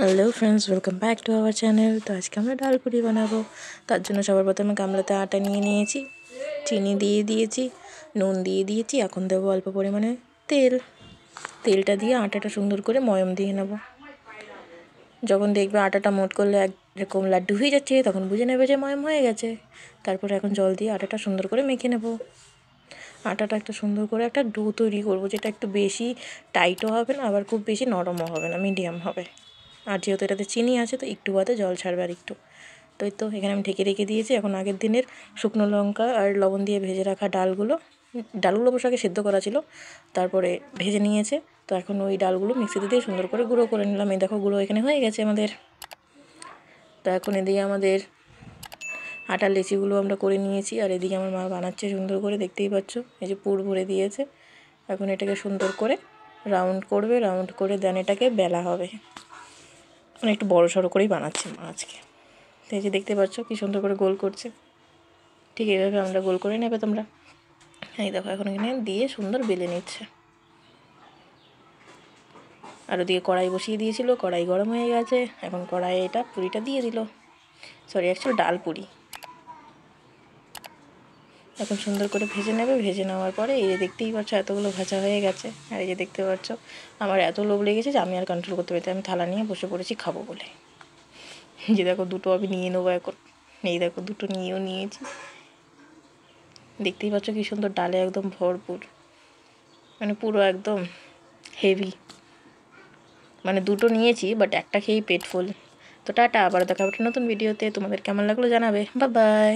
Hello friends, welcome back to our channel. তো আজকে আমরা ডাল পুরি বানাবো। তার জন্য সবার প্রথমে গামলাতে আটা নিয়ে নিয়েছি, চিনি দিয়ে দিয়েছি, নুন দিয়ে দিয়েছি। এখন দেবো অল্প পরিমাণে তেলটা দিয়ে আটাটা সুন্দর করে ময়ম দিয়ে নেব। যখন দেখবে আটাটা মোট করলে একরকম লাড্ডু হয়ে যাচ্ছে, তখন বুঝে নেবে যে ময়ম হয়ে গেছে। তারপরে এখন জল দিয়ে আটাটা সুন্দর করে মেখে নেব। আটাটা একটা সুন্দর করে একটা ডো তৈরি করবো, যেটা একটু বেশি টাইটও হবে না, আবার খুব বেশি নরমও হবে না, মিডিয়াম হবে। আর যেহেতু এটাতে চিনি আছে, তো একটু বাদে জল ছাড়বে আর একটু। তো এখানে আমি ঢেকে রেখে দিয়েছি। এখন আগের দিনের শুকনো লঙ্কা আর লবণ দিয়ে ভেজে রাখা ডালগুলো অবশ্য আগে সেদ্ধ করা ছিল, তারপরে ভেজে নিয়েছে। তো এখন ওই ডালগুলো মিক্সিতে দিয়ে সুন্দর করে গুঁড়ো করে নিলাম। এই দেখো গুঁড়ো এখানে হয়ে গেছে আমাদের। তো এখন এদিকে আমাদের আটার লেচিগুলো আমরা করে নিয়েছি, আর এদিকে আমার মা বানাচ্ছে সুন্দর করে, দেখতেই পাচ্ছ। এই যে পুর ভরে দিয়েছে। এখন এটাকে সুন্দর করে রাউন্ড করবে, রাউন্ড করে দেন এটাকে বেলা হবে। মানে একটু বড়ো সড়ো করেই বানাচ্ছে মা আজকে। তো এই যে দেখতে পাচ্ছ কি সুন্দর করে গোল করছে। ঠিক এইভাবে আমরা গোল করে নেবে তোমরা। এই দেখো এখন এখানে দিয়ে সুন্দর বেলে নিচ্ছে। আর ওদিকে কড়াই বসিয়ে দিয়েছিল, কড়াই গরম হয়ে গেছে। এখন কড়াইয়ে এটা পুরিটা দিয়ে দিল, অ্যাকচুয়ালি ডাল পুরি। এখন সুন্দর করে ভেজে নেবে। ভেজে নেওয়ার পরে এই যে দেখতেই পাচ্ছ এতগুলো ভাজা হয়ে গেছে। আর এই যে দেখতে পাচ্ছ আমার এত লোভ লেগেছে যে আমি আর কন্ট্রোল করতে পারছি, আমি থালা নিয়ে বসে পড়েছি খাবো বলে। যে দেখো দুটো আমি নিয়ে নেবো এখন। এই দেখো দুটো নিয়েও নিয়েছি। দেখতেই পাচ্ছ কি সুন্দর, ডালে একদম ভরপুর, মানে পুরো একদম হেভি। মানে দুটো নিয়েছি, বাট একটা খেয়েই পেট ফুল। তো টাটা, আবার দেখা হবে নতুন ভিডিওতে। তোমাদের কেমন লাগলো জানাবে। Bye bye.